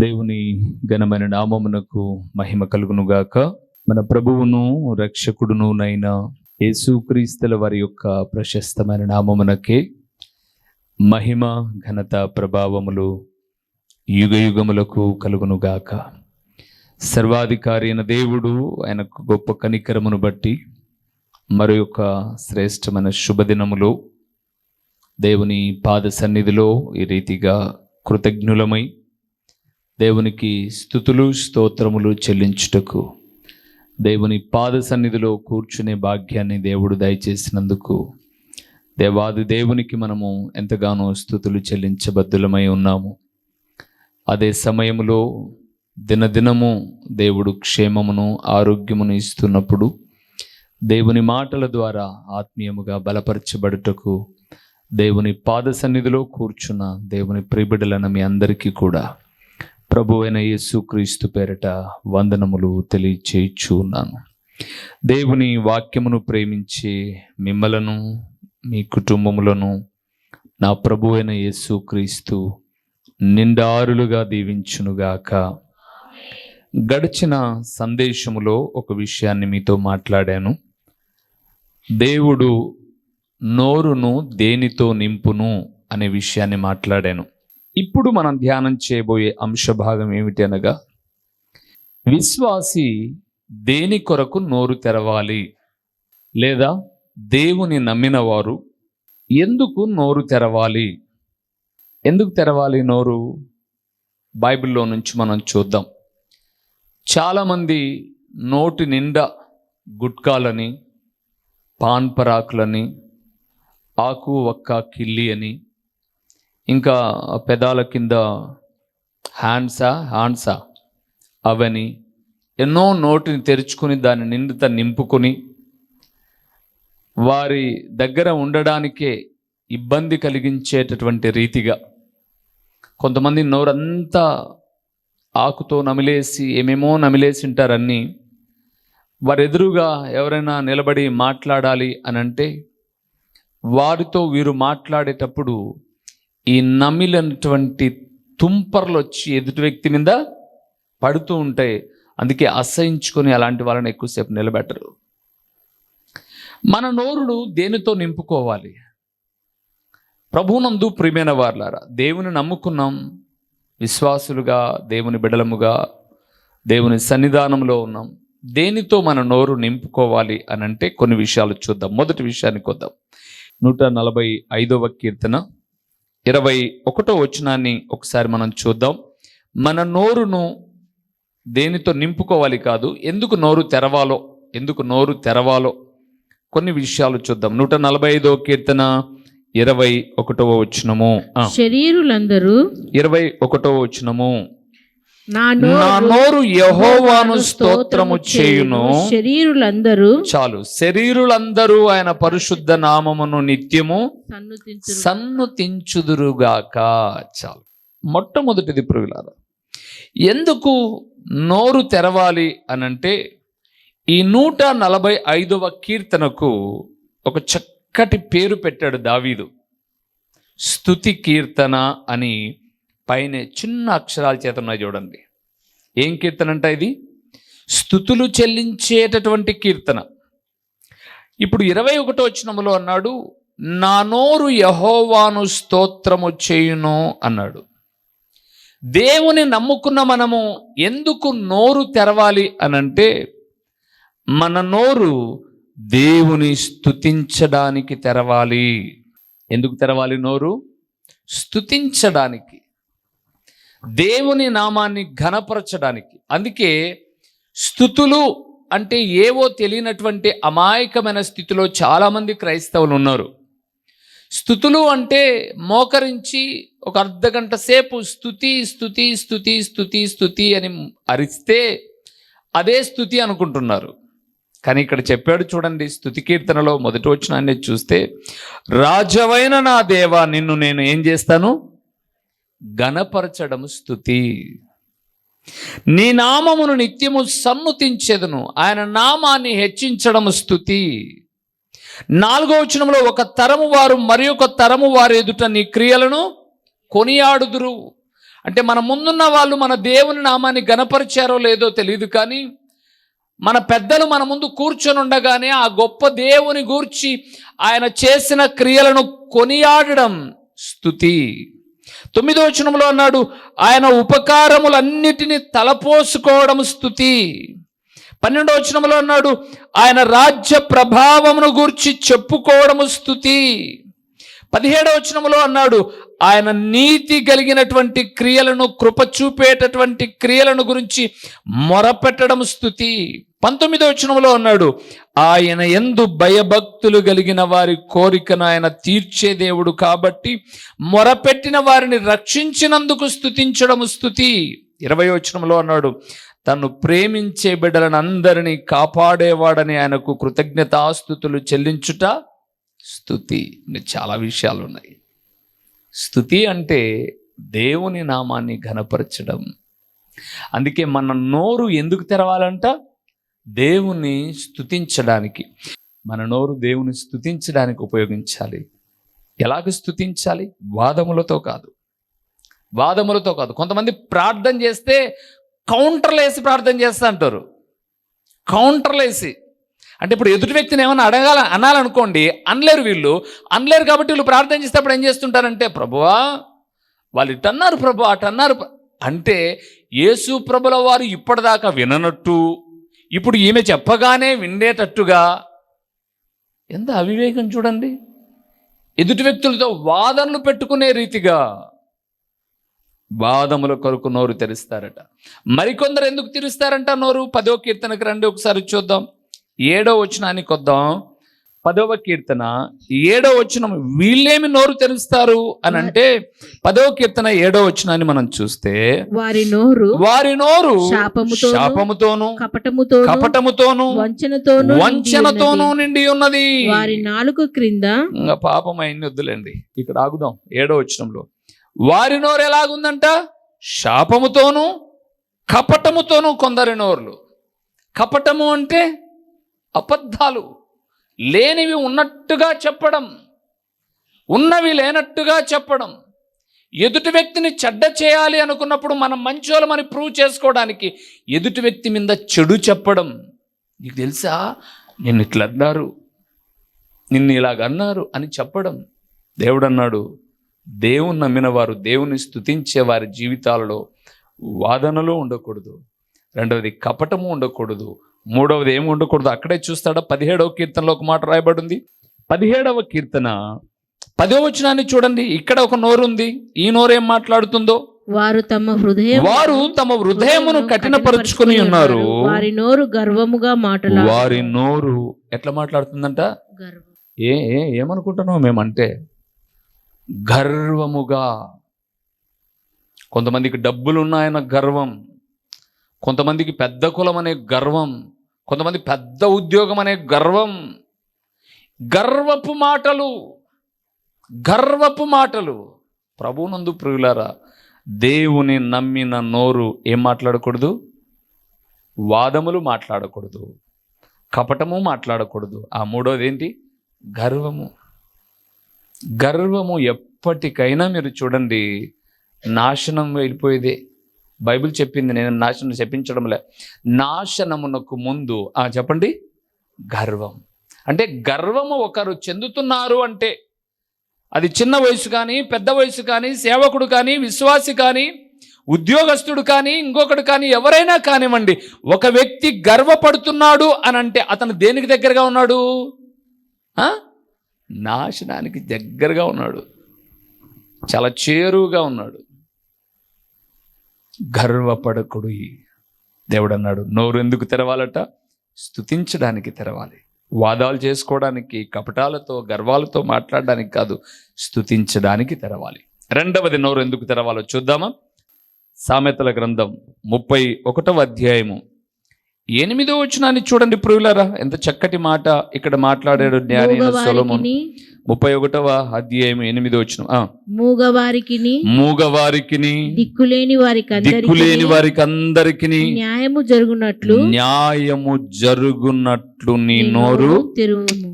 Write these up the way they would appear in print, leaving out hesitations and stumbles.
దేవుని ఘనమైన నామమునకు మహిమ కలుగునుగాక. మన ప్రభువును రక్షకుడును నైన యేసుక్రీస్తుల వారి యొక్క ప్రశస్తమైన నామమునకే మహిమ ఘనత ప్రభావములు యుగయుగములకు కలుగునుగాక. సర్వాధికారి అయిన దేవుడు ఆయనకు గొప్ప కనికరమును బట్టి మరి యొక్క శ్రేష్టమైన శుభదినములో దేవుని పాద సన్నిధిలో ఈ రీతిగా కృతజ్ఞులమై దేవునికి స్తుతులు స్తోత్రములు చెల్లించుటకు దేవుని పాద సన్నిధిలో కూర్చునే భాగ్యాన్ని దేవుడు దయచేసినందుకు దేవాది దేవునికి మనము ఎంతగానో స్తుతులు చెల్లించబద్దులమై ఉన్నాము. అదే సమయంలో దినదినము దేవుడు క్షేమమును ఆరోగ్యమును ఇస్తున్నప్పుడు దేవుని మాటల ద్వారా ఆత్మీయముగా బలపరచబడుటకు దేవుని పాద సన్నిధిలో కూర్చున్న దేవుని ప్రియబిడ్డలైన మీ అందరికీ కూడా ప్రభు అయిన యేసుక్రీస్తు పేరట వందనములు తెలియచేయచ్చు ఉన్నాను. దేవుని వాక్యమును ప్రేమించే మిమ్మలను మీ కుటుంబములను నా ప్రభు అయిన యేసుక్రీస్తు నిండారులుగా దీవించునుగాక. గడిచిన సందేశములో ఒక విషయాన్ని మీతో మాట్లాడాను. దేవుడు నోరును దేనితో నింపును అనే విషయాన్ని మాట్లాడాను. ఇప్పుడు మనం ధ్యానం చేయబోయే అంశభాగం ఏమిటి అనగా, విశ్వాసి దేని కొరకు నోరు తెరవాలి, లేదా దేవుని నమ్మిన వారు ఎందుకు నోరు తెరవాలి? ఎందుకు తెరవాలి నోరు? బైబిల్లో నుంచి మనం చూద్దాం. చాలామంది నోటి నిండా గుట్కాలని, పాన్ పరాకులని, ఆకు వక్క కిల్లి అని, ఇంకా పెదాల కింద హ్యాండ్సా అవని ఎన్నో నోటిని తెరుచుకొని దాన్ని నిండుత నింపుకొని వారి దగ్గర ఉండడానికే ఇబ్బంది కలిగించేటటువంటి రీతిగా కొంతమంది నోరంతా ఆకుతో నమిలేసి ఏమేమో నమిలేసి ఉంటారన్నీ. వారి ఎదురుగా ఎవరైనా నిలబడి మాట్లాడాలి అని అంటే వారితో వీరు మాట్లాడేటప్పుడు ఈ నమిలినటువంటి తుంపర్లు వచ్చి ఎదుటి వ్యక్తి మీద పడుతూ ఉంటాయి. అందుకే అసహించుకొని అలాంటి వాళ్ళని ఎక్కువసేపు నిలబెట్టరు. మన నోరును దేనితో నింపుకోవాలి? ప్రభువునందు ప్రియమైన వారలారా, దేవుని నమ్ముకున్నాం, విశ్వాసులుగా దేవుని బిడలముగా దేవుని సన్నిధానంలో ఉన్నాం. దేనితో మన నోరు నింపుకోవాలి అని అంటే కొన్ని విషయాలు చూద్దాం. మొదటి విషయానికి వద్దాం. 145వ కీర్తన 21వ వచనాన్ని ఒకసారి మనం చూద్దాం. మన నోరును దేనితో నింపుకోవాలి కాదు, ఎందుకు నోరు తెరవాలో కొన్ని విషయాలు చూద్దాం. 145వ కీర్తన 21వ వచనము. శరీరులందరూ 21వ వచనము. నా నోరు యెహోవాను స్తోత్రము చేయును. శరీరులందరూ చాలు. శరీరులందరూ ఆయన పరిశుద్ధ నామమును నిత్యము సన్నుతించుదురుగాక. చాలు. మొట్టమొదటిది ప్రియులారా, ఎందుకు నోరు తెరవాలి అనంటే, ఈ 145వ కీర్తనకు ఒక చక్కటి పేరు పెట్టాడు దావీదు. స్తుతి కీర్తన అని పైన చిన్న అక్షరాల చేత ఉన్నాయి చూడండి. ఏం కీర్తన అంట ఇది? స్తుతులు చెల్లించేటటువంటి కీర్తన. ఇప్పుడు 21వ వచనములో అన్నాడు, నా నోరు యెహోవాను స్తోత్రము చేయును అన్నాడు. దేవుని నమ్ముకున్న మనము ఎందుకు నోరు తెరవాలి అనంటే, మన నోరు దేవుని స్తుతించడానికి తెరవాలి. ఎందుకు తెరవాలి నోరు? స్తుతించడానికి, దేవుని నామాన్ని ఘనపరచడానికి. అందుకే స్తుతులు అంటే ఏవో తెలియనటువంటి అమాయకమైన స్థితిలో చాలామంది క్రైస్తవులు ఉన్నారు. స్తుతులు అంటే మోకరించి ఒక అర్ధగంట సేపు స్తుతి స్తుతి స్తుతి స్తుతి స్తుతి అని అరిస్తే అదే స్తుతి అనుకుంటున్నారు. కానీ ఇక్కడ చెప్పాడు చూడండి, స్తుతి కీర్తనలో మొదటి వచనాన్ని చూస్తే, రాజవైన నా దేవా నిన్ను నేను ఏం చేస్తాను? ఘనపరచడం స్తుతి. నీ నామమును నిత్యము సన్నుతించెదను. ఆయన నామాన్ని హెచ్చించడం స్తుతి. 4వ వచనంలో, ఒక తరము వారు మరి ఒక తరము వారి ఎదుట నీ క్రియలను కొనియాడుదురు. అంటే మన ముందున్న వాళ్ళు మన దేవుని నామాన్ని గణపరిచారో లేదో తెలియదు, కానీ మన పెద్దలు మన ముందు కూర్చొని ఉండగానే ఆ గొప్ప దేవుని గూర్చి ఆయన చేసిన క్రియలను కొనియాడడం స్తుతి. 9వ వచనంలో అన్నాడు, ఆయన ఉపకారములన్నిటినీ తలపోసుకోవడం స్తుతి. 12వ వచనంలో అన్నాడు, ఆయన రాజ్య ప్రభావమును గూర్చి చెప్పుకోవడము స్తుతి. 17వ వచనంలో అన్నాడు, ఆయన నీతి కలిగినటువంటి క్రియలను, కృప చూపేటటువంటి క్రియలను గురించి మొరపెట్టడం స్తుతి. 19వ వచనంలో అన్నాడు, ఆయన యందు భయభక్తులు కలిగిన వారి కోరికను ఆయన తీర్చే దేవుడు కాబట్టి మొరపెట్టిన వారిని రక్షించినందుకు స్తుతించడం స్తుతి. 20వ వచనంలో అన్నాడు, తను ప్రేమించే బిడ్డలను అందరినీ కాపాడేవాడని ఆయనకు కృతజ్ఞతాస్తుతులు చెల్లించుట స్తుతి. చాలా విషయాలు ఉన్నాయి. స్తుతి అంటే దేవుని నామాన్ని ఘనపరచడం. అందుకే మన నోరు ఎందుకు తెరవాలంట? దేవుని స్తుతించడానికి. మన నోరు దేవుని స్తుతించడానికి ఉపయోగించాలి. ఎలాగ స్తుతించాలి? వాదములతో కాదు, వాదములతో కాదు. కొంతమంది ప్రార్థన చేస్తే కౌంటర్లు వేసి ప్రార్థన చేస్తా అంటారు. కౌంటర్లు వేసి అంటే ఇప్పుడు ఎదుటి వ్యక్తిని ఏమైనా అనాలనుకోండి, అనలేరు. వీళ్ళు అనలేరు కాబట్టి వీళ్ళు ప్రార్థన చేసేటప్పుడు ఏం చేస్తుంటారంటే, ప్రభువా వాళ్ళు ఇటన్నారు, ప్రభు అటన్నారు అంటే యేసు ప్రభుల వారు ఇప్పటిదాకా విననట్టు ఇప్పుడు ఈమె చెప్పగానే వినేటట్టుగా. ఎంత అవివేకం చూడండి. ఎదుటి వ్యక్తులతో వాదనలు పెట్టుకునే రీతిగా వాదముల కొరకు నోరు తెరుస్తారట. మరికొందరు ఎందుకు తెరుస్తారంట నోరు? 10వ కీర్తనకి రండి, ఒకసారి చూద్దాం. 7వ వచనానికి వద్దాం. 10వ కీర్తన 7వ వచనం. వీళ్ళేమి నోరు తెరుస్తారు అని అంటే 10వ కీర్తన 7వ వచనాన్ని మనం చూస్తే, వారి నోరు శాపముతోను కపటముతోను వంచనతోను నిండి ఉన్నది. వారి నాలుక క్రింద పాపం అయింది, వద్దులేండి, ఇక్కడ ఆగుదాం. 7వ వచనంలో వారి నోరు ఎలాగుందంట? శాపముతోను కపటముతోను. కొందరి నోర్లు కపటము అంటే అబద్ధాలు, లేనివి ఉన్నట్టుగా చెప్పడం, ఉన్నవి లేనట్టుగా చెప్పడం. ఎదుటి వ్యక్తిని చెడ్డ చేయాలి అనుకున్నప్పుడు మనం మంచోళ్ళమని ప్రూవ్ చేసుకోవడానికి ఎదుటి వ్యక్తి మీద చెడు చెప్పడం. నీకు తెలుసా నిన్ను ఇట్లా అన్నారు, నిన్ను ఇలాగన్నారు అని చెప్పడం. దేవుడు అన్నాడు, దేవుని నమ్మిన వారు, దేవుని స్తుతించే వారి జీవితాలలో వాదనలు ఉండకూడదు. రెండవది కపటము ఉండకూడదు. మూడవది ఏమి ఉండకూడదు? అక్కడే చూస్తాడా? 17వ కీర్తనలో ఒక మాట రాయబడింది. 17వ కీర్తన 10వ వచనాన్ని చూడండి. ఇక్కడ ఒక నోరు ఉంది. ఈ నోరు ఏం మాట్లాడుతుందో? వారు తమ హృదయమును కఠినపరుచుకుని ఉన్నారు. వారి నోరు గర్వముగా మాట్లాడు. వారి నోరు ఎట్లా మాట్లాడుతుందంట? ఏమనుకుంటున్నావు మేమంటే? గర్వముగా. కొంతమందికి డబ్బులు ఉన్నాయన్న గర్వం, కొంతమందికి పెద్ద కులం అనే గర్వం, కొంతమంది పెద్ద ఉద్యోగం అనే గర్వం. గర్వపు మాటలు. ప్రభువునందు ప్రియులారా, దేవుని నమ్మిన నోరు ఏం మాట్లాడకూడదు? వాదములు మాట్లాడకూడదు, కపటము మాట్లాడకూడదు. ఆ మూడోది ఏంటి? గర్వము ఎప్పటికైనా మీరు చూడండి నాశనం వెళ్ళిపోయేదే. బైబిల్ చెప్పింది, నేను నాశనం చెప్పించడంలే. నాశనమునకు ముందు చెప్పండి గర్వం. అంటే గర్వము ఒకరు చెందుతున్నారు అంటే అది చిన్న వయసు కానీ, పెద్ద వయసు కానీ, సేవకుడు కానీ, విశ్వాసి కానీ, ఉద్యోగస్తుడు కానీ, ఇంకొకడు కానీ, ఎవరైనా కానివ్వండి, ఒక వ్యక్తి గర్వపడుతున్నాడు అని అంటే అతను దేనికి దగ్గరగా ఉన్నాడు? నాశనానికి దగ్గరగా ఉన్నాడు, చాలా చేరువుగా ఉన్నాడు. గర్వపడకుడు. దేవుడు అన్నాడు, నోరు ఎందుకు తెరవాలట? స్తుతించడానికి తెరవాలి. వాదాలు చేసుకోవడానికి, కపటాలతో, గర్వాలతో మాట్లాడడానికి కాదు, స్తుతించడానికి తెరవాలి. రెండవది నోరు ఎందుకు తెరవాలో చూద్దామా? సామెతల గ్రంథం 31వ అధ్యాయము 8వ వచనాన్ని చూడండి ప్రియులారా. ఎంత చక్కటి మాట ఇక్కడ మాట్లాడాడు జ్ఞాని సొలొమోను. 31వ అధ్యాయం 8వ వచనం. మూగవారికిని దిక్కులేని వారికి అందరికిని న్యాయము జరుగునట్లు నీ నోరు తెరువుము.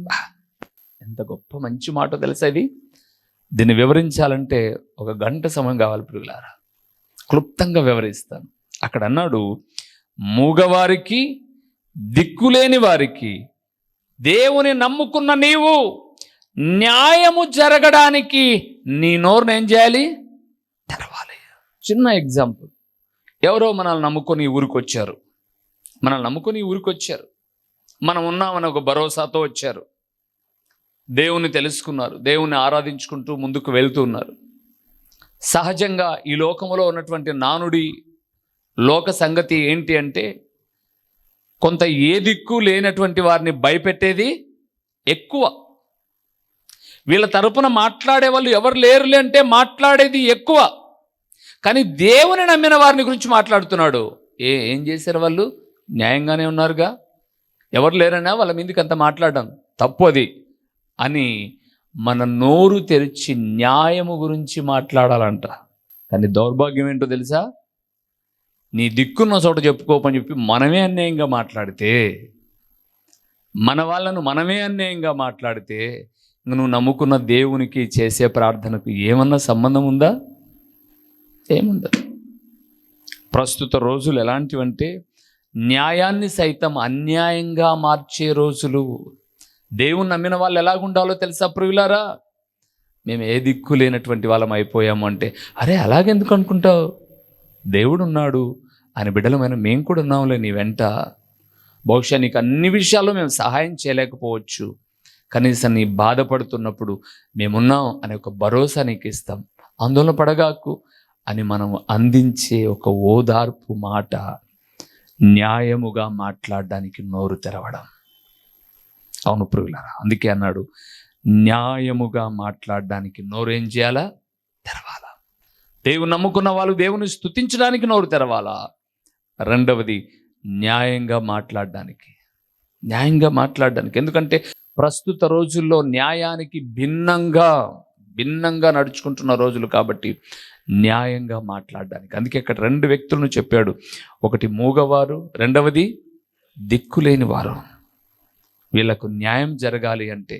ఎంత గొప్ప మంచి మాట తెలుసా ఇది. దీన్ని వివరించాలంటే 1 గంట సమయం కావాలి ప్రియులారా. క్లుప్తంగా వివరిస్తాను. అక్కడ అన్నాడు, మూగవారికి, దిక్కులేని వారికి దేవుని నమ్ముకున్న నీవు న్యాయము జరగడానికి నీ నోరును ఏం చేయాలి? తెరవాలి. చిన్న ఎగ్జాంపుల్. ఎవరో మనల్ని నమ్ముకొని ఊరికి వచ్చారు. మనం ఉన్నామని ఒక భరోసాతో వచ్చారు. దేవుని తెలుసుకున్నారు, దేవుని ఆరాధించుకుంటూ ముందుకు వెళ్తూ ఉన్నారు. సహజంగా ఈ లోకంలో ఉన్నటువంటి నానుడి లోక సంగతి ఏంటి అంటే, కొంత ఏ దిక్కు లేనటువంటి వారిని భయపెట్టేది ఎక్కువ. వీళ్ళ తరపున మాట్లాడే వాళ్ళు ఎవరు లేరులే అంటే మాట్లాడేది ఎక్కువ. కానీ దేవుని నమ్మిన వారిని గురించి మాట్లాడుతున్నాడు. ఏం చేశారు వాళ్ళు? న్యాయంగానే ఉన్నారుగా, ఎవరు లేరన్నా వాళ్ళ మీదకి అంత మాట్లాడడం తప్పు అది అని మన నోరు తెరిచి న్యాయము గురించి మాట్లాడాలంట. కానీ దౌర్భాగ్యం ఏంటో తెలుసా? నీ దిక్కున్న చోట చెప్పుకోపని చెప్పి మనమే అన్యాయంగా మాట్లాడితే, మన వాళ్ళను మనమే అన్యాయంగా మాట్లాడితే, ఇంక నువ్వు నమ్ముకున్న దేవునికి చేసే ప్రార్థనకు ఏమన్నా సంబంధం ఉందా? ఏముండదు. ప్రస్తుత రోజులు ఎలాంటివంటే న్యాయాన్ని సైతం అన్యాయంగా మార్చే రోజులు. దేవుని నమ్మిన వాళ్ళు ఎలాగుండాలో తెలుసా ప్రియులారా? మేము ఏ దిక్కు లేనటువంటి వాళ్ళం అయిపోయాము అంటే, అరే అలాగెందుకు అనుకుంటావు? దేవుడు ఉన్నాడు, ఆయన బిడ్డలమైన మేము కూడా ఉన్నాంలే నీ వెంట. బహుశా నీకు అన్ని విషయాల్లో మేము సహాయం చేయలేకపోవచ్చు, కనీసం నీ బాధపడుతున్నప్పుడు మేమున్నాం అనే ఒక భరోసా నీకు ఇస్తాం, ఆందోళన పడగాకు అని మనం అందించే ఒక ఓదార్పు మాట న్యాయముగా మాట్లాడడానికి నోరు తెరవడం. అవును ప్రియులారా, అందుకే అన్నాడు, న్యాయముగా మాట్లాడడానికి నోరు ఏం చేయాలా? తెరవాలా. దేవుని నమ్ముకున్న వాళ్ళు దేవుని స్తుతించడానికి నోరు తెరవాలా. రెండవది న్యాయంగా మాట్లాడడానికి. ఎందుకంటే ప్రస్తుత రోజుల్లో న్యాయానికి భిన్నంగా నడుచుకుంటున్న రోజులు కాబట్టి న్యాయంగా మాట్లాడడానికి. అందుకే ఇక్కడ రెండు వ్యక్తులను చెప్పాడు. ఒకటి మూగవారు, రెండవది దిక్కులేని వారు. వీళ్ళకు న్యాయం జరగాలి అంటే,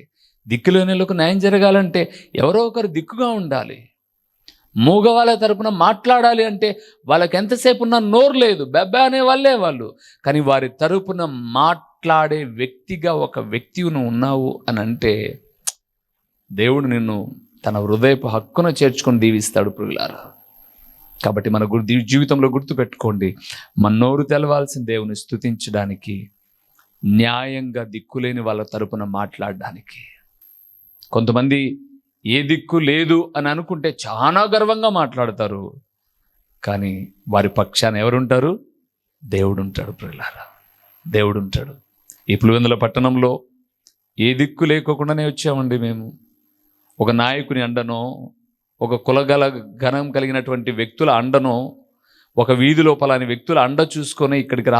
దిక్కులేనిలకు న్యాయం జరగాలంటే ఎవరో ఒకరు దిక్కుగా ఉండాలి. మూగ వాళ్ళ తరపున మాట్లాడాలి అంటే వాళ్ళకి ఎంతసేపు ఉన్న నోరు లేదు, బెబ్బా అనే వాళ్ళే వాళ్ళు. కానీ వారి తరపున మాట్లాడే వ్యక్తిగా ఒక వ్యక్తివి నువ్వు ఉన్నావు అని అంటే దేవుడు నిన్ను తన హృదయపు హక్కున చేర్చుకొని దీవిస్తాడు ప్రియులారా. కాబట్టి మన జీవితంలో గుర్తుపెట్టుకోండి, మన నోరు తెలవాల్సిన దేవుని స్తుతించడానికి, న్యాయంగా దిక్కులేని వాళ్ళ తరపున మాట్లాడడానికి. కొంతమంది ఏ దిక్కు లేదు అని అనుకుంటే చాలా గర్వంగా మాట్లాడతారు, కానీ వారి పక్షాన ఎవరుంటారు? దేవుడు ఉంటాడు ప్రియులారా, దేవుడు ఉంటాడు. ఈ పులివెందుల పట్టణంలో ఏ దిక్కు లేకోకుండానే వచ్చామండి మేము. ఒక నాయకుని అండనో, ఒక కులగల ఘనం కలిగినటువంటి వ్యక్తుల అండనో, ఒక వీధి లోపలని వ్యక్తుల అండ చూసుకొని ఇక్కడికి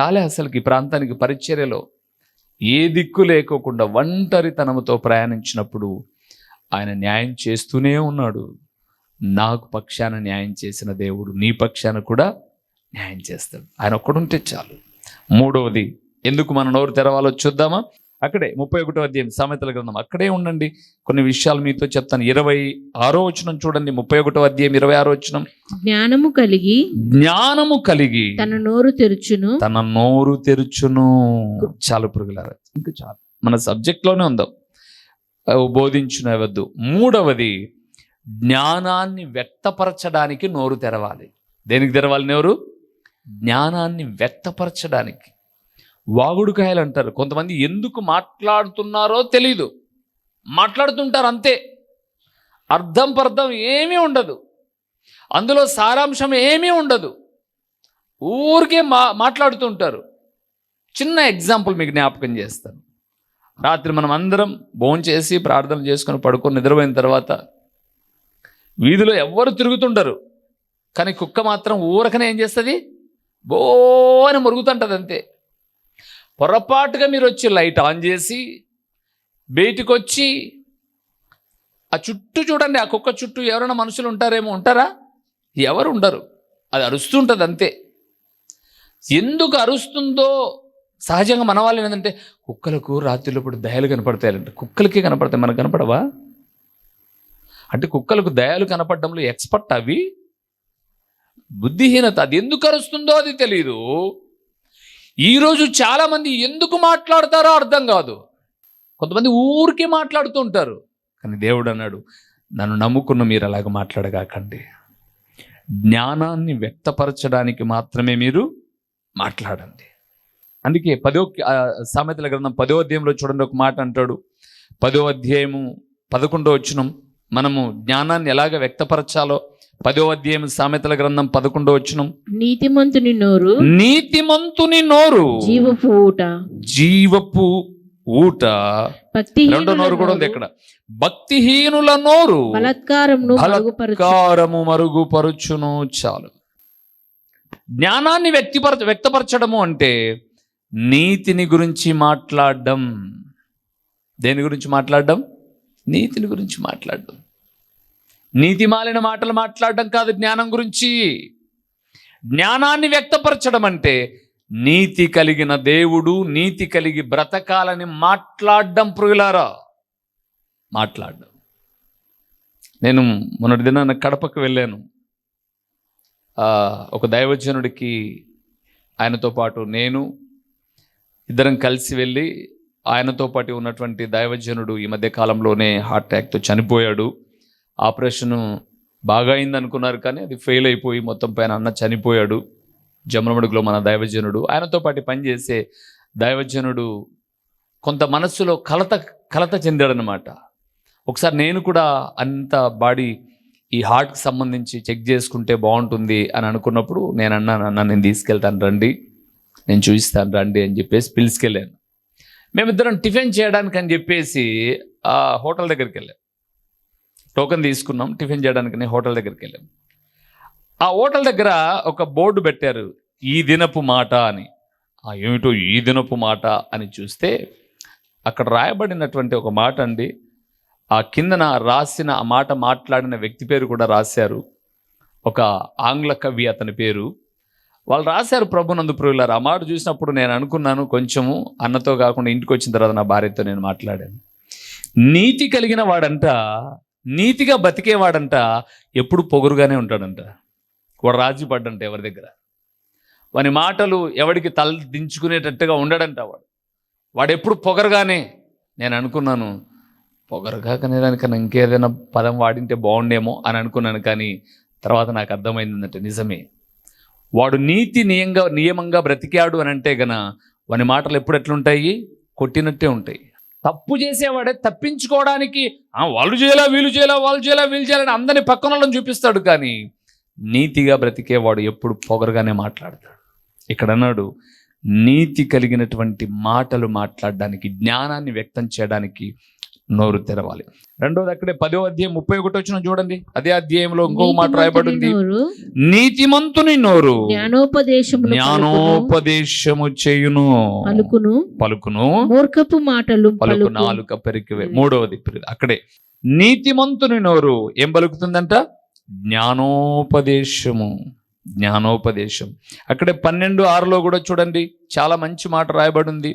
రాలే అసలుకి. ఈ ప్రాంతానికి పరిచర్యలో ఏ దిక్కు లేకోకుండా ఒంటరితనముతో ప్రయాణించినప్పుడు ఆయన న్యాయం చేస్తూనే ఉన్నాడు. నాకు పక్షాన న్యాయం చేసిన దేవుడు నీ పక్షాన కూడా న్యాయం చేస్తాడు. ఆయన ఒక్కడుంటే చాలు. మూడవది, ఎందుకు మన నోరు తెరవాలో చూద్దామా? అక్కడే 31వ అధ్యాయం సామెతల గ్రంథం, అక్కడే ఉండండి. కొన్ని విషయాలు మీతో చెప్తాను. 26వ వచనం చూడండి. 31వ అధ్యాయం 26వ వచనం. జ్ఞానము కలిగి తన నోరు తెరుచును. చాలు పురుగులారా, ఇంకా చాలు. మన సబ్జెక్ట్ లోనే ఉందాం. బోధించునవద్దు. మూడవది, జ్ఞానాన్ని వ్యక్తపరచడానికి నోరు తెరవాలి. దేనికి తెరవాలి నోరు? జ్ఞానాన్ని వ్యక్తపరచడానికి. వాగుడుకాయలు అంటారు. కొంతమంది ఎందుకు మాట్లాడుతున్నారో తెలీదు, మాట్లాడుతుంటారు అంతే. అర్థం పర్థం ఏమీ ఉండదు, అందులో సారాంశం ఏమీ ఉండదు, ఊరికే మాట్లాడుతుంటారు. చిన్న ఎగ్జాంపుల్ మీకు జ్ఞాపకం చేస్తాను. రాత్రి మనం అందరం భోంచేసి ప్రార్థన చేసుకొని పడుకొని నిద్రపోయిన తర్వాత వీధిలో ఎవ్వరు తిరుగుతుంటారు, కానీ కుక్క మాత్రం ఊరకనే ఏం చేస్తుంది? బో అని మురుగుతుంటుంది అంతే. పొరపాటుగా మీరు వచ్చి లైట్ ఆన్ చేసి బయటికి వచ్చి ఆ చుట్టూ చూడండి, ఆ కుక్క చుట్టూ ఎవరైనా మనుషులు ఉంటారేమో? ఉంటారా? ఎవరు ఉండరు. అది అరుస్తుంటుంది అంతే. ఎందుకు అరుస్తుందో సహజంగా మన వాళ్ళు ఏంటంటే, కుక్కలకు రాత్రిలో ఇప్పుడు దయాలు కనపడతాయంటే. కుక్కలకే కనపడతాయి, మనకు కనపడవా? అంటే కుక్కలకు దయాలు కనపడడంలో ఎక్స్పర్ట్ అవి. బుద్ధిహీనత. అది ఎందుకు అరుస్తుందో అది తెలియదు. ఈరోజు చాలామంది ఎందుకు మాట్లాడతారో అర్థం కాదు. కొంతమంది ఊరికే మాట్లాడుతూ ఉంటారు. కానీ దేవుడు అన్నాడు, నన్ను నమ్ముకున్న మీరు అలాగ మాట్లాడగాకండి. జ్ఞానాన్ని వ్యక్తపరచడానికి మాత్రమే మీరు మాట్లాడండి. అందుకే సామెతల గ్రంథం 10వ అధ్యాయంలో చూడండి, ఒక మాట అంటాడు. 10వ అధ్యాయము 11వ వచనం. మనము జ్ఞానాన్ని ఎలాగ వ్యక్తపరచాలో 10వ అధ్యాయం సామెతల గ్రంథం 11వ వచనం. నీతిమంతుని నోరు జీవపు ఊట. రెండో నోరు కూడా ఉంది ఇక్కడ. భక్తిహీనుల నోరు బలాత్కారము మరుగుపరుచును. చాలు. జ్ఞానాన్ని వ్యక్తపరచడము అంటే నీతిని గురించి మాట్లాడడం. దేని గురించి మాట్లాడడం? నీతిని గురించి మాట్లాడడం. నీతి మాలిన మాటలు మాట్లాడడం కాదు జ్ఞానం గురించి. జ్ఞానాన్ని వ్యక్తపరచడం అంటే నీతి కలిగిన దేవుడు, నీతి కలిగి బ్రతకాలని మాట్లాడడం. ప్రియులారా, మాట్లాడడం. నేను మొన్నటి దినాన కడపకు వెళ్ళాను. ఒక దైవజనుడికి, ఆయనతో పాటు నేను ఇద్దరం కలిసి వెళ్ళి, ఆయనతో పాటు ఉన్నటువంటి దైవజనుడు ఈ మధ్య కాలంలోనే హార్ట్ అటాక్తో చనిపోయాడు. ఆపరేషన్ బాగా అయింది అనుకున్నారు, కానీ అది ఫెయిల్ అయిపోయి మొత్తం పైన అన్న చనిపోయాడు. జమరమడుగులో మన దైవజనుడు, ఆయనతో పాటు పనిచేసే దైవజనుడు కొంత మనస్సులో కలత చెందాడనమాట. ఒకసారి నేను కూడా అంత బాడీ ఈ హార్ట్కి సంబంధించి చెక్ చేసుకుంటే బాగుంటుంది అని అనుకున్నప్పుడు నేను అన్నాను, అన్న నేను తీసుకెళ్తాను రండి, నేను చూపిస్తాను రండి అని చెప్పేసి పిలుచుకెళ్ళాను. మేమిద్దరం టిఫిన్ చేయడానికి అని చెప్పేసి ఆ హోటల్ దగ్గరికి వెళ్ళాం. టోకెన్ తీసుకున్నాం, టిఫిన్ చేయడానికి హోటల్ దగ్గరికి వెళ్ళాం. ఆ హోటల్ దగ్గర ఒక బోర్డు పెట్టారు, ఈ దినపు మాట అని. ఏమిటో ఈ దినపు మాట అని చూస్తే అక్కడ రాయబడినటువంటి ఒక మాట అండి. ఆ కిందన రాసిన ఆ మాట మాట్లాడిన వ్యక్తి పేరు కూడా రాశారు. ఒక ఆంగ్ల కవి, అతని పేరు. వాళ్ళు రాశారు, ప్రభునందు ప్రియులారా. ఆ మాట చూసినప్పుడు నేను అనుకున్నాను, కొంచెము అన్నతో కాకుండా ఇంటికి వచ్చిన తర్వాత నా భార్యతో నేను మాట్లాడాను. నీతి కలిగిన వాడంట, నీతిగా బతికేవాడంట ఎప్పుడు పొగురుగానే ఉంటాడంట. వాడు రాజీ పడ్డంట ఎవరి దగ్గర. వాని మాటలు ఎవడికి తల దించుకునేటట్టుగా ఉండడంట. వాడు ఎప్పుడు పొగరుగానే. నేను అనుకున్నాను, పొగరుగా కనేదానికన్నా ఇంకేదైనా పదం వాడింటే బాగుండేమో అని అనుకున్నాను. కానీ తర్వాత నాకు అర్థమైందంటే నిజమే. వాడు నీతి నియమంగా బ్రతికాడు అని అంటే గన వాని మాటలు ఎప్పుడు ఎట్లుంటాయి? కొట్టినట్టే ఉంటాయి. తప్పు చేసేవాడే తప్పించుకోవడానికి వాళ్ళు చేయాలా, వీళ్ళు చేయాలా, వాళ్ళు చేయాలా, వీళ్ళు చేయాలని అందరినీ పక్కన వాళ్ళని చూపిస్తాడు. కానీ నీతిగా బ్రతికేవాడు ఎప్పుడు పొగరుగానే మాట్లాడతాడు. ఇక్కడ అన్నాడు, నీతి కలిగినటువంటి మాటలు మాట్లాడడానికి, జ్ఞానాన్ని వ్యక్తం చేయడానికి నోరు తెరవాలి. రెండోది అక్కడే 10వ అధ్యాయం 31 వచనం చూడండి. అదే అధ్యాయంలో ఇంకొక మాట రాయబడింది, నీతిమంతుని నోరు జ్ఞానోపదేశము చేయును, పలుకును మూర్ఖపు మాటలు పలుకు నాలుక పెరికివే. మూడవది అక్కడే నీతిమంతుని నోరు ఏం పలుకుతుందంట? జ్ఞానోపదేశం. అక్కడే 12:6లో కూడా చూడండి, చాలా మంచి మాట రాయబడింది.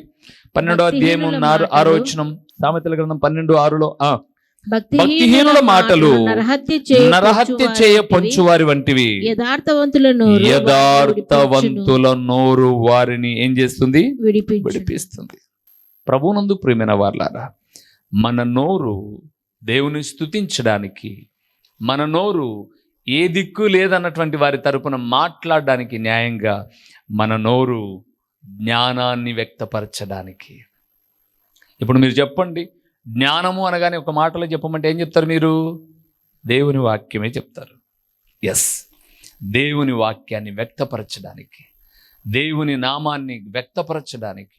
12వ అధ్యాయం 6వ వచనం, సామెతల గ్రంథం 12:6లో, భక్తిహీనుల మాటలు నరహత్య చేయ పొంచువారి వంటివి, యథార్థవంతుల నోరు వారిని ఏం చేస్తుంది? విడిపిస్తుంది. ప్రభువునందు ప్రియమైన వారలారా, మన నోరు దేవుని స్తుతించడానికి, మన నోరు ఏ దిక్కు లేదన్నటువంటి వారి తరపున మాట్లాడడానికి, న్యాయంగా మన నోరు జ్ఞానాన్ని వ్యక్తపరచడానికి. ఇప్పుడు మీరు చెప్పండి, జ్ఞానము అనగానే ఒక మాటలో చెప్పమంటే ఏం చెప్తారు మీరు? దేవుని వాక్యమే చెప్తారు. ఎస్, దేవుని వాక్యాన్ని వ్యక్తపరచడానికి, దేవుని నామాన్ని వ్యక్తపరచడానికి,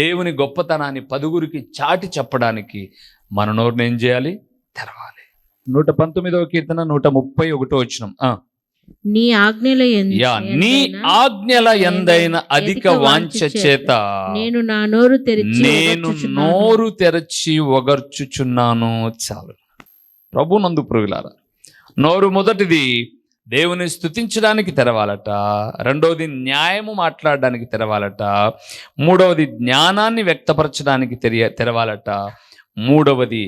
దేవుని గొప్పతనాన్ని పదుగురికి చాటి చెప్పడానికి మన నోరుని ఏం చేయాలి? తెరవాలి. 119వ కీర్తన 131వ వచనం, నీ ఆజ్ఞల యందైన అధిక వాంఛ చేత నేను నోరు తెరచి ఒగర్చుచున్నాను. చాలు. ప్రభునందు ప్రియులారా, నోరు మొదటిది దేవుని స్తుతించడానికి తెరవాలట, రెండవది న్యాయము మాట్లాడడానికి తెరవాలట, మూడవది జ్ఞానాన్ని వ్యక్తపరచడానికి తెరవాలట, మూడవది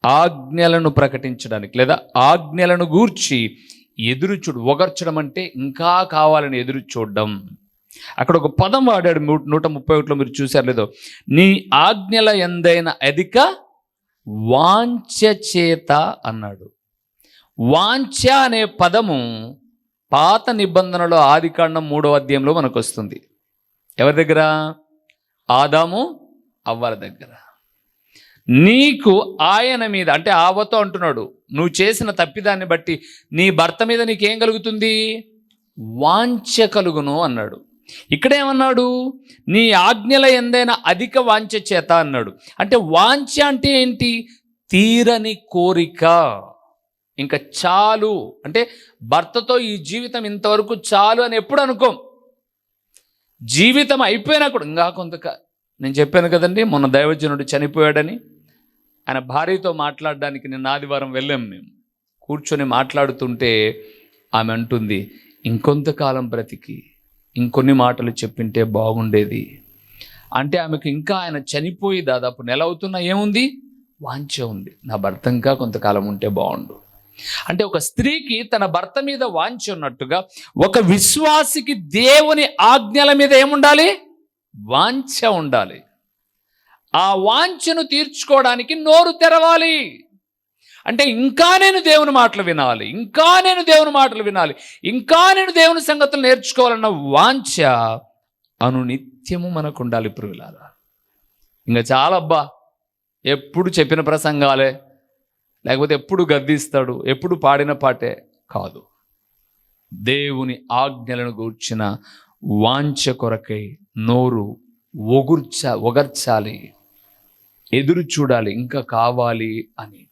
ఆజ్ఞలను ప్రకటించడానికి లేదా ఆజ్ఞలను గూర్చి ఎదురు చూడు. ఒగర్చడం అంటే ఇంకా కావాలని ఎదురు చూడడం. అక్కడ ఒక పదం వాడాడు 131లో, మీరు చూశారు లేదో, నీ ఆజ్ఞల ఎందైన అధిక వాంఛ చేత అన్నాడు. వాంఛ అనే పదము పాత నిబంధనలో ఆదికాండం 3వ అధ్యాయంలో మనకు వస్తుంది. ఎవరి దగ్గర? ఆదాము అవ్వల దగ్గర. నీకు ఆయన మీద, అంటే ఆవతో అంటున్నాడు, నువ్వు చేసిన తప్పిదాన్ని బట్టి నీ భర్త మీద నీకేం కలుగుతుంది? వాంఛ కలుగును అన్నాడు. ఇక్కడేమన్నాడు? నీ ఆజ్ఞల ఎందైనా అధిక వాంఛ చేత అన్నాడు. అంటే వాంఛ అంటే ఏంటి? తీరని కోరిక. ఇంకా చాలు అంటే భర్తతో ఈ జీవితం ఇంతవరకు చాలు అని ఎప్పుడు అనుకోం. జీవితం అయిపోయినా కూడా ఇంకా నేను చెప్పాను కదండి, మొన్న దైవజనుడు చనిపోయాడని. ఆయన భార్యతో మాట్లాడడానికి నిన్న ఆదివారం వెళ్ళాం. మేము కూర్చొని మాట్లాడుతుంటే ఆమె అంటుంది, ఇంకొంతకాలం బ్రతికి ఇంకొన్ని మాటలు చెప్పింటే బాగుండేది. అంటే ఆమెకు ఇంకా ఆయన చనిపోయి దాదాపు నెల అవుతున్నా ఏముంది? వాంఛ ఉంది. నా భర్త ఇంకా కొంతకాలం ఉంటే బాగుండు. అంటే ఒక స్త్రీకి తన భర్త మీద వాంఛ ఉన్నట్టుగా ఒక విశ్వాసికి దేవుని ఆజ్ఞల మీద ఏముండాలి? వాంఛ ఉండాలి. ఆ వాంఛను తీర్చుకోవడానికి నోరు తెరవాలి. అంటే ఇంకా నేను దేవుని మాటలు వినాలి, ఇంకా నేను దేవుని మాటలు వినాలి, ఇంకా నేను దేవుని సంగతులు నేర్చుకోవాలన్న వాంఛ అనునిత్యము మనకు ఉండాలి ప్రియులారా. ఇంకా చాలా అబ్బా, ఎప్పుడు చెప్పిన ప్రసంగాలే, లేకపోతే ఎప్పుడు గద్దిస్తాడు, ఎప్పుడు పాడిన పాటే కాదు. దేవుని ఆజ్ఞలను గూర్చిన వాంఛ కొరకై నోరు ఒగర్చాలి, ఎదురు చూడాలి, ఇంకా కావాలి అని.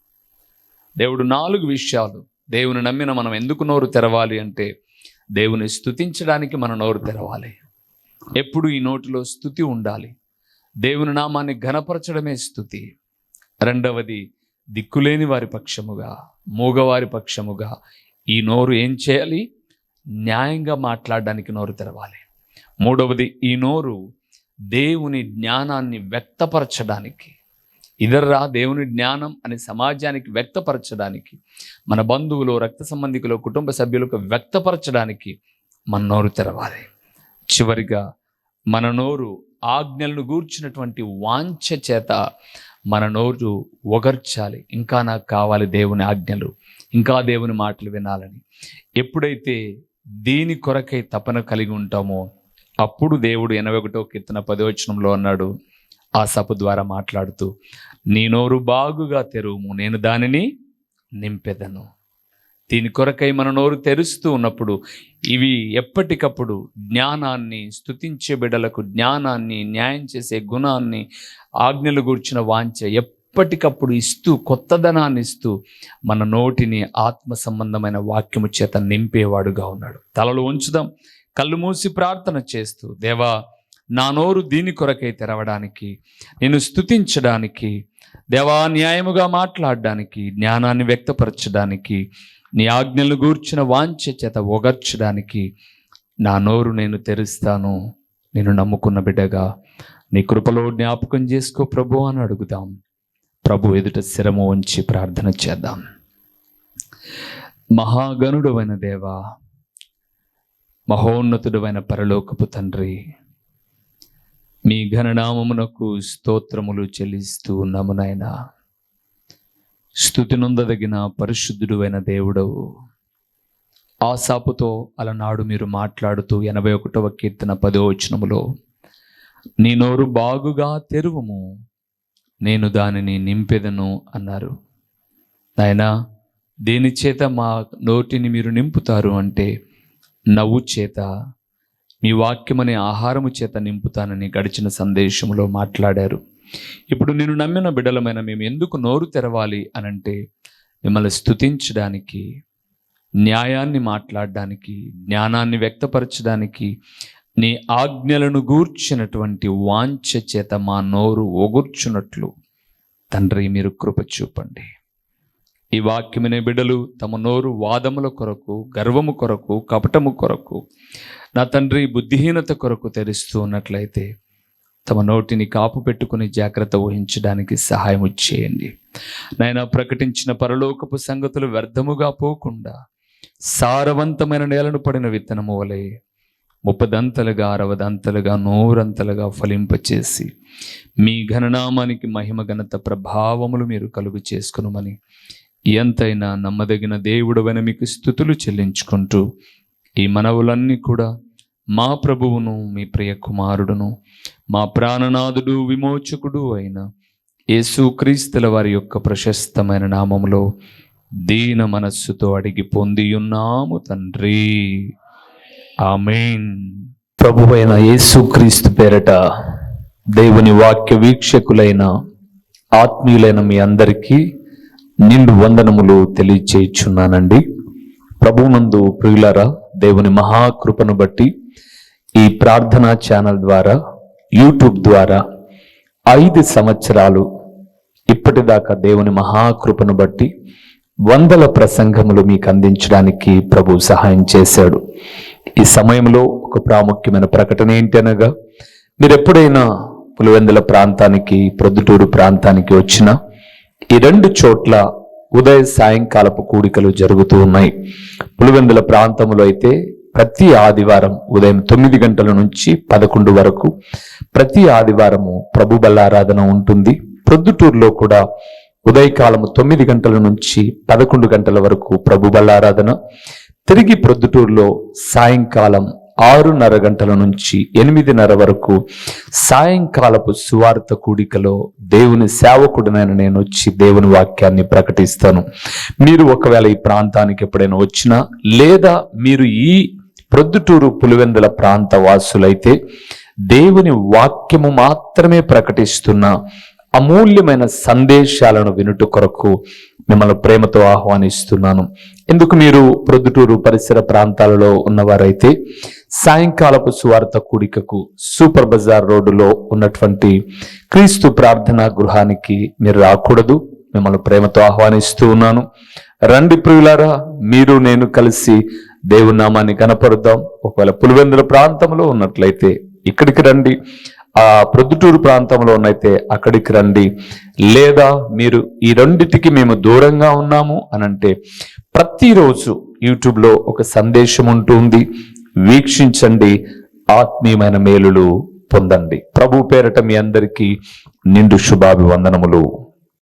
దేవుడు 4 విషయాలు. దేవుని నమ్మిన మనం ఎందుకు నోరు తెరవాలి అంటే, దేవుని స్తుతించడానికి మన నోరు తెరవాలి. ఎప్పుడు ఈ నోటిలో స్తుతి ఉండాలి. దేవుని నామాన్ని ఘనపరచడమే స్తుతి. రెండవది, దిక్కులేని వారి పక్షముగా, మూగవారి పక్షముగా ఈ నోరు ఏం చేయాలి? న్యాయంగా మాట్లాడడానికి నోరు తెరవాలి. మూడవది, ఈ నోరు దేవుని జ్ఞానాన్ని వ్యక్తపరచడానికి, ఇదర్రా దేవుని జ్ఞానం అని సమాజానికి వ్యక్తపరచడానికి, మన బంధువులు, రక్త సంబంధికులు, కుటుంబ సభ్యులకు వ్యక్తపరచడానికి మన నోరు తెరవాలి. చివరిగా మన నోరు ఆజ్ఞలను గూర్చినటువంటి వాంఛ చేత మన నోరు ఒగర్చాలి. ఇంకా నాకు కావాలి దేవుని ఆజ్ఞలు, ఇంకా దేవుని మాటలు వినాలని. ఎప్పుడైతే దీని కొరకై తపన కలిగి ఉంటామో అప్పుడు దేవుడు 81వ కీర్తన 10వ వచనంలో అన్నాడు, ఆసాపు ద్వారా మాట్లాడుతూ, నీ నోరు బాగుగా తెరువుము, నేను దానిని నింపెదను. దీని కొరకై మన నోరు తెరుస్తూ ఉన్నప్పుడు ఇవి ఎప్పటికప్పుడు జ్ఞానాన్ని, స్తుతించే బిడ్డలకు జ్ఞానాన్ని, న్యాయం చేసే గుణాన్ని, ఆజ్ఞలు గూర్చిన వాంఛ ఎప్పటికప్పుడు ఇస్తూ, కొత్తదనాన్ని ఇస్తూ మన నోటిని ఆత్మ సంబంధమైన వాక్యము చేత నింపేవాడుగా ఉన్నాడు. తలలు ఉంచుదాం, కళ్ళు మూసి ప్రార్థన చేస్తూ, దేవా నా నోరు దీని కొరకై తెరవడానికి, నేను స్తుతించడానికి, దేవా న్యాయముగా మాట్లాడడానికి, జ్ఞానాన్ని వ్యక్తపరచడానికి, నీ ఆజ్ఞలను గూర్చిన వాంఛ చేత ఒగర్చడానికి నా నోరు నేను తెరుస్తాను. నేను నమ్ముకున్న బిడ్డగా నీ కృపలో జ్ఞాపకం చేసుకో ప్రభు అని అడుగుదాం. ప్రభు ఎదుట శిరము ఉంచి ప్రార్థన చేద్దాం. మహాగణుడైన దేవా, మహోన్నతుడైన పరలోకపు తండ్రి, మీ ఘననామమునకు స్తోత్రములు చెల్లిస్తూ ఉన్నాము నాయనా. స్తుతి నొందదగిన పరిశుద్ధుడు అయిన దేవుడవు. ఆసాపుతో అలనాడు మీరు మాట్లాడుతూ 81వ కీర్తన 10వ వచనములో, నీ నోరు బాగుగా తెరువుము, నేను దానిని నింపెదను అన్నారు. నాయనా, దేని చేత మా నోటిని మీరు నింపుతారు అంటే, నవ్వు చేత, మీ వాక్యమనే ఆహారము చేత నింపుతానని గడిచిన సందేశంలో మాట్లాడారు. ఇప్పుడు నేను నమ్మిన బిడ్డలమైన మేము ఎందుకు నోరు తెరవాలి అనంటే, మిమ్మల్ని స్తుతించడానికి, న్యాయాన్ని మాట్లాడడానికి, జ్ఞానాన్ని వ్యక్తపరచడానికి, నీ ఆజ్ఞలను గూర్చినటువంటి వాంఛ చేత మా నోరు ఒగుర్చున్నట్లు తండ్రి మీరు కృప చూపండి. ఈ వాక్యమనే బిడ్డలు తమ నోరు వాదముల కొరకు, గర్వము కొరకు, కపటము కొరకు, నా తండ్రి బుద్ధిహీనత కొరకు తెరుస్తూ ఉన్నట్లయితే తమ నోటిని కాపు పెట్టుకుని జాగ్రత్త వహించడానికి సహాయం చేయండి. నాయన, ప్రకటించిన పరలోకపు సంగతులు వ్యర్థముగా పోకుండా సారవంతమైన నేలను పడిన విత్తనము వలె 30దంతలుగా 60దంతలుగా 100ంతలుగా ఫలింపచేసి మీ ఘననామానికి మహిమ ఘనత ప్రభావములు మీరు కలుగు చేసుకునుమని ఎంతైనా నమ్మదగిన దేవుడవైన మీకు స్తుతులు చెల్లించుకుంటూ ఈ మనవులన్నీ కూడా మా ప్రభువును మీ ప్రియ కుమారుడును మా ప్రాణనాథుడు విమోచకుడు అయిన యేసుక్రీస్తుల వారి యొక్క ప్రశస్తమైన నామములో దీన మనస్సుతో అడిగి పొందియున్నాము తండ్రి, ఆమేన్. ప్రభువైన యేసుక్రీస్తు పేరట దేవుని వాక్య వీక్షకులైన ఆత్మీయులైన మీ అందరికీ నిండు వందనములు తెలియచేయుచున్నానండి. ప్రభువునందు ప్రియులారా, దేవుని మహాకృపను బట్టి ఈ ప్రార్థనా ఛానల్ ద్వారా, యూట్యూబ్ ద్వారా 5 సంవత్సరాలు ఇప్పటిదాకా దేవుని మహాకృపను బట్టి 100 ప్రసంగములు మీకు అందించడానికి ప్రభు సహాయం చేశాడు. ఈ సమయంలో ఒక ప్రాముఖ్యమైన ప్రకటన ఏంటి అనగా, మీరు ఎప్పుడైనా పులివెందుల ప్రాంతానికి, ప్రొద్దుటూరు ప్రాంతానికి వచ్చినా ఈ 2 చోట్ల ఉదయ సాయంకాలపు కూడికలు జరుగుతూ ఉన్నాయి. పులివెందుల ప్రాంతంలో అయితే ప్రతి ఆదివారం ఉదయం 9 గంటల నుంచి 11 వరకు ప్రతి ఆదివారము ప్రభు బల్లారాధన ఉంటుంది. ప్రొద్దుటూరులో కూడా ఉదయకాలము 9 గంటల నుంచి 11 గంటల వరకు ప్రభు బల్లారాధన. తిరిగి ప్రొద్దుటూరులో సాయంకాలం 6:30 గంటల నుంచి 8:30 వరకు సాయంకాలపు సువార్త కూడికలో దేవుని సేవకుడినైన నేను వచ్చి దేవుని వాక్యాన్ని ప్రకటిస్తాను. మీరు ఒకవేళ ఈ ప్రాంతానికి ఎప్పుడైనా వచ్చినా, లేదా మీరు ఈ ప్రొద్దుటూరు పులివెందుల ప్రాంత వాసులైతే దేవుని వాక్యము మాత్రమే ప్రకటిస్తున్న అమూల్యమైన సందేశాలను వినుట కొరకు మిమ్మల్ని ప్రేమతో ఆహ్వానిస్తున్నాను. ఎందుకు మీరు ప్రొద్దుటూరు పరిసర ప్రాంతాలలో ఉన్నవారైతే సాయంకాలపు సువార్త కూడికకు సూపర్ బజార్ రోడ్డులో ఉన్నటువంటి క్రీస్తు ప్రార్థనా గృహానికి మీరు రాకూడదు. మిమ్మల్ని ప్రేమతో ఆహ్వానిస్తూ ఉన్నాను. రండి ప్రియులారా, మీరు నేను కలిసి దేవుని నామాన్ని కనపరుద్దాం. ఒకవేళ పులివెందుల ప్రాంతంలో ఉన్నట్లయితే ఇక్కడికి రండి, ఆ ప్రొద్దుటూరు ప్రాంతంలో ఉన్నైతే అక్కడికి రండి. లేదా మీరు ఈ రెండిటికి మేము దూరంగా ఉన్నాము అనంటే ప్రతిరోజు యూట్యూబ్లో ఒక సందేశం ఉంటుంది, వీక్షించండి, ఆత్మీయమైన మేలులు పొందండి. ప్రభు పేరట మీ అందరికీ నిండు శుభాభివందనములు.